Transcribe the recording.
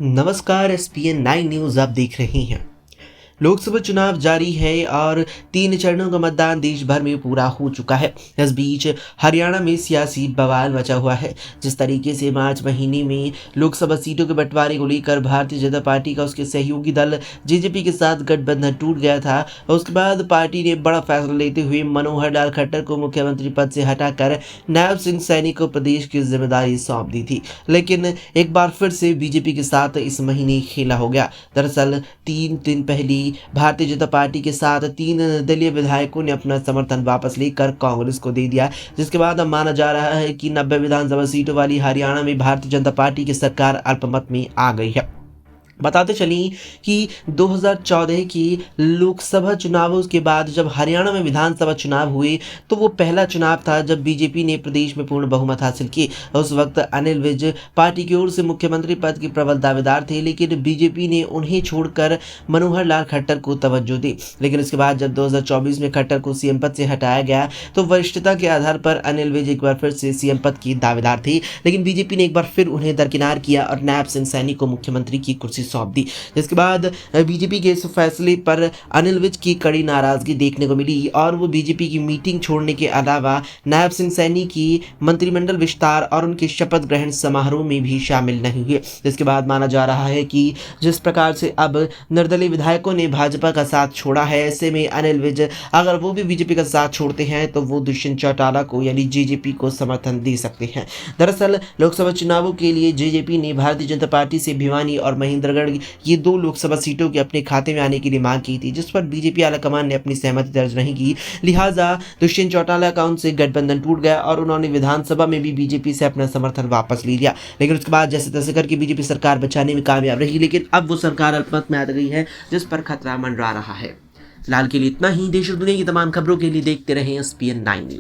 नमस्कार। ESPN 9 news आप देख रहे हैं। लोकसभा चुनाव जारी है और 3 चरणों का मतदान देश भर में पूरा हो चुका है। इस बीच हरियाणा में सियासी बवाल मचा हुआ है। जिस तरीके से मार्च महीने में लोकसभा सीटों के बंटवारे को लेकर भारतीय जनता पार्टी का उसके सहयोगी दल जेजेपी के साथ गठबंधन टूट गया था, उसके बाद पार्टी ने बड़ा फैसला लेते हुए मनोहर लाल खट्टर को मुख्यमंत्री पद से हटाकर नायब सिंह सैनी को प्रदेश की जिम्मेदारी सौंप दी थी। लेकिन एक बार फिर से बीजेपी के साथ इस महीने खेला हो गया। दरअसल 3 दिन पहले भारतीय जनता पार्टी के साथ 3 निर्दलीय विधायकों ने अपना समर्थन वापस लेकर कांग्रेस को दे दिया, जिसके बाद अब माना जा रहा है कि 90 विधानसभा सीटों वाली हरियाणा में भारतीय जनता पार्टी की सरकार अल्पमत में आ गई है। बताते चलें कि 2014 की लोकसभा चुनावों के बाद जब हरियाणा में विधानसभा चुनाव हुए, तो वो पहला चुनाव था जब बीजेपी ने प्रदेश में पूर्ण बहुमत हासिल की। उस वक्त अनिल विज पार्टी की ओर से मुख्यमंत्री पद के प्रबल दावेदार थे, लेकिन बीजेपी ने उन्हें छोड़कर मनोहर लाल खट्टर को तवज्जो दी। लेकिन इसके बाद जब 2024 में खट्टर को सीएम पद से हटाया गया, तो वरिष्ठता के आधार पर अनिल विज एक बार फिर से सीएम पद के दावेदार थे, लेकिन बीजेपी ने एक बार फिर उन्हें दरकिनार किया और नायब सिंह सैनी को मुख्यमंत्री की कुर्सी सौंप दी। जिसके बाद बीजेपी के इस फैसले पर अनिल विज की कड़ी नाराजगी देखने को मिली और वो बीजेपी की मीटिंग छोड़ने के अलावा नायब सिंह सैनी की मंत्रिमंडल विस्तार और उनके शपथ ग्रहण समारोह में भी शामिल नहीं हुए। जिसके बाद माना जा रहा है कि जिस प्रकार से अब निर्दलीय विधायकों ने भाजपा का साथ छोड़ा है, ऐसे में अनिल विज अगर वो भी बीजेपी का साथ छोड़ते हैं तो वो दुष्यंत चौटाला को यानी जेजेपी को समर्थन दे सकते हैं। दरअसल लोकसभा चुनावों के लिए जेजेपी ने भारतीय जनता पार्टी से भिवानी और महेंद्रगढ़ ये 2 लोकसभा सीटों के अपने खाते में आने के लिए मांग की थी, जिस पर बीजेपी आलाकमान ने अपनी सहमति दर्ज नहीं की। लिहाजा दुष्यंत चौटाला का उनसे गठबंधन टूट गया और उन्होंने विधानसभा में भी बीजेपी से अपना समर्थन वापस ले लिया। लेकिन उसके बाद जैसे तैसे करके बीजेपी सरकार बचाने में कामयाब रही, लेकिन अब वो सरकार अल्पमत में आ गई है, जिस पर खतरा मंडरा रहा है। फिलहाल के लिए इतना ही। देश और दुनिया की तमाम खबरों के लिए देखते रहें एसपीएन 9 न्यूज़।